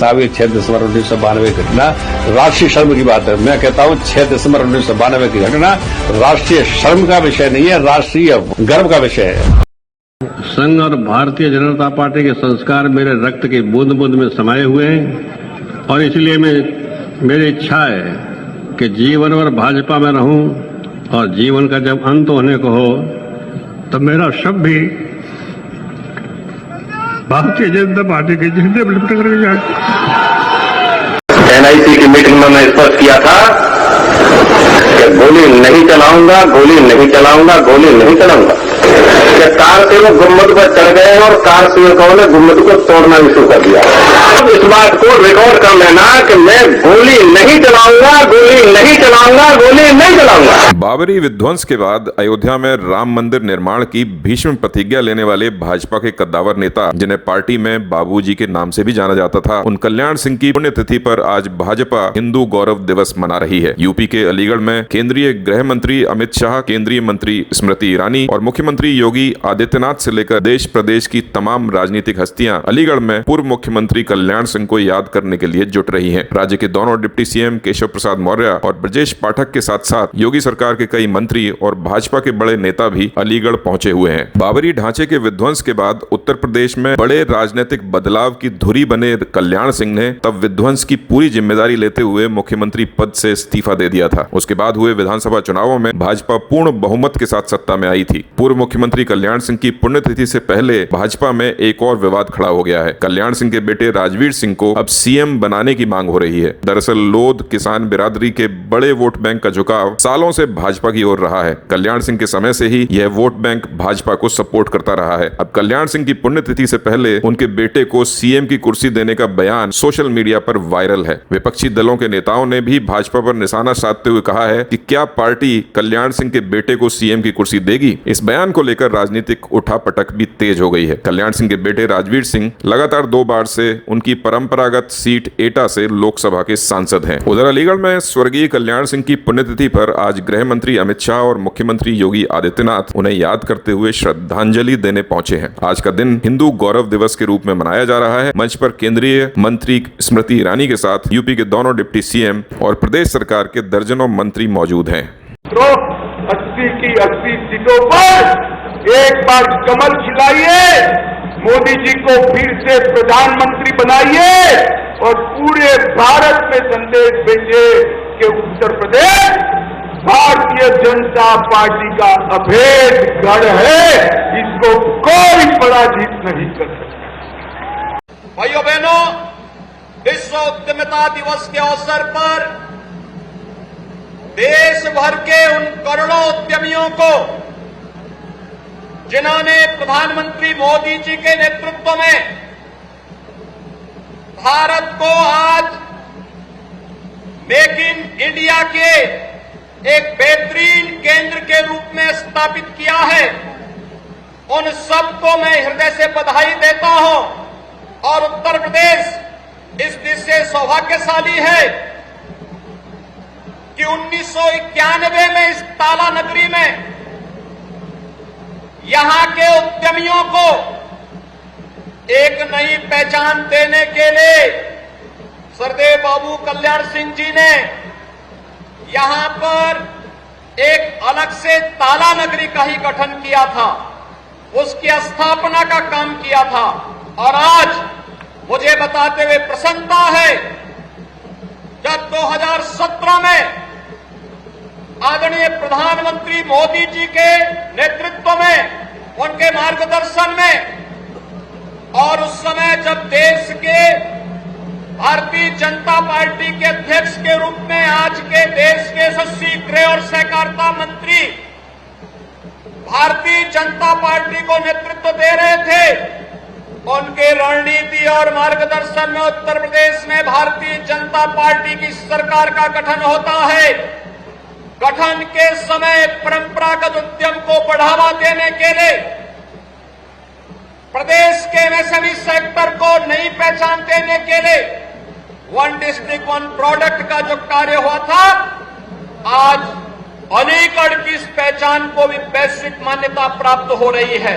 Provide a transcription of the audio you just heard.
साबित 6 दिसंबर 1992 की घटना राष्ट्रीय शर्म की बात है। मैं कहता हूं 6 दिसंबर 1992 की घटना राष्ट्रीय शर्म का विषय नहीं है, राष्ट्रीय गर्व का विषय है। संघ और भारतीय जनता पार्टी के संस्कार मेरे रक्त की बूंद बूंद में समाये हुए हैं और इसलिए मेरी इच्छा है कि जीवन भर भाजपा में रहूं और जीवन का जब अंत होने को हो तब मेरा शव भी भारतीय जनता पार्टी के झंडे पर लिपट करके जाए। एनआईसी की मीटिंग में मैं स्पष्ट किया था कि गोली नहीं चलाऊंगा, गोली नहीं चलाऊंगा, गोली नहीं चलाऊंगा। कि कार सेवक गुम्बद पर चढ़ गए और कार सेवकों ने गुम्बद को तोड़ना भी शुरू कर दिया। इस बात को रिकॉर्ड कर लेना कि मैं गोली नहीं चलाऊंगा, गोली नहीं चलाऊंगा, गोली नहीं चलाऊंगा। बाबरी विध्वंस के बाद अयोध्या में राम मंदिर निर्माण की भीष्म प्रतिज्ञा लेने वाले भाजपा के कद्दावर नेता, जिन्हें पार्टी में बाबूजी के नाम से भी जाना जाता था, उन कल्याण सिंह की पुण्यतिथि पर आज भाजपा हिंदू गौरव दिवस मना रही है। यूपी के अलीगढ़ में केंद्रीय गृह मंत्री अमित शाह, केंद्रीय मंत्री स्मृति ईरानी और मुख्यमंत्री योगी आदित्यनाथ से लेकर देश प्रदेश की तमाम राजनीतिक हस्तियां अलीगढ़ में पूर्व मुख्यमंत्री कल्याण सिंह को याद करने के लिए जुट रही हैं। राज्य के दोनों डिप्टी सीएम केशव प्रसाद मौर्य और ब्रजेश पाठक के साथ साथ योगी सरकार के कई मंत्री और भाजपा के बड़े नेता भी अलीगढ़ पहुंचे हुए हैं। बाबरी ढांचे के विध्वंस के बाद उत्तर प्रदेश में बड़े राजनीतिक बदलाव की धुरी बने कल्याण सिंह ने तब विध्वंस की पूरी जिम्मेदारी लेते हुए मुख्यमंत्री पद से इस्तीफा दे दिया था। उसके बाद हुए विधानसभा चुनावों में भाजपा पूर्ण बहुमत के साथ सत्ता में आई थी। पूर्व मुख्यमंत्री कल्याण सिंह की पुण्यतिथि से पहले भाजपा में एक और विवाद खड़ा हो गया है। कल्याण सिंह के बेटे राजवीर सिंह को अब सीएम बनाने की मांग हो रही है। दरअसल लोध किसान बिरादरी के बड़े वोट बैंक का झुकाव सालों से भाजपा की ओर रहा है। कल्याण सिंह के समय से ही यह वोट बैंक भाजपा को सपोर्ट करता रहा है। अब कल्याण सिंह की पुण्यतिथि से पहले उनके बेटे को सीएम की कुर्सी देने का बयान सोशल मीडिया पर वायरल है। विपक्षी दलों के नेताओं ने भी भाजपा पर निशाना साधते हुए कहा है कि क्या पार्टी कल्याण सिंह के बेटे को सीएम की कुर्सी देगी। इस बयान को लेकर राजनीतिक उठापटक भी तेज हो गई है। कल्याण सिंह के बेटे राजवीर सिंह लगातार 2 बार से उनकी परंपरागत सीट एटा से लोकसभा के सांसद हैं। उधर अलीगढ़ में स्वर्गीय कल्याण सिंह की पुण्यतिथि पर आज गृह मंत्री अमित शाह और मुख्यमंत्री योगी आदित्यनाथ उन्हें याद करते हुए श्रद्धांजलि देने पहुंचे हैं। आज का दिन हिंदू गौरव दिवस के रूप में मनाया जा रहा है। मंच पर केंद्रीय मंत्री स्मृति ईरानी के साथ यूपी के दोनों डिप्टी सीएम और प्रदेश सरकार के दर्जनों मंत्री मौजूद हैं। 80 की 80 सीटों पर एक बार कमल खिलाइए, मोदी जी को फिर से प्रधानमंत्री बनाइए और पूरे भारत में संदेश भेजिए कि उत्तर प्रदेश भारतीय जनता पार्टी का अभेद गढ़ है, इसको कोई पराजित नहीं कर सकता। भाइयों बहनों, विश्व उद्यमिता दिवस के अवसर पर देश भर के उन करोड़ों उद्यमियों को जिन्होंने प्रधानमंत्री मोदी जी के नेतृत्व में भारत को आज मेक इन इंडिया के एक बेहतरीन केंद्र के रूप में स्थापित किया है, उन सबको मैं हृदय से बधाई देता हूं। और उत्तर प्रदेश इस देश से सौभाग्यशाली है कि 1991 में इस ताला नगरी में यहां के उद्यमियों को एक नई पहचान देने के लिए सरदेव बाबू कल्याण सिंह जी ने यहां पर एक अलग से ताला नगरी का ही गठन किया था, उसकी स्थापना का काम किया था। और आज मुझे बताते हुए प्रसन्नता है, जब 2017 में आदरणीय प्रधानमंत्री मोदी जी के नेतृत्व में, उनके मार्गदर्शन में, और उस समय जब देश के भारतीय जनता पार्टी के अध्यक्ष के रूप में आज के देश के यशस्वी गृह और सहकारिता मंत्री भारतीय जनता पार्टी को नेतृत्व दे रहे थे, उनके रणनीति और मार्गदर्शन में उत्तर प्रदेश में भारतीय जनता पार्टी की सरकार का गठन होता है। गठन के समय परंपरागत उद्यम को बढ़ावा देने के लिए प्रदेश के एमएसएमई सेक्टर को नई पहचान देने के लिए वन डिस्ट्रिक्ट वन प्रोडक्ट का जो कार्य हुआ था, आज अलीगढ़ की इस पहचान को भी वैश्विक मान्यता प्राप्त हो रही है।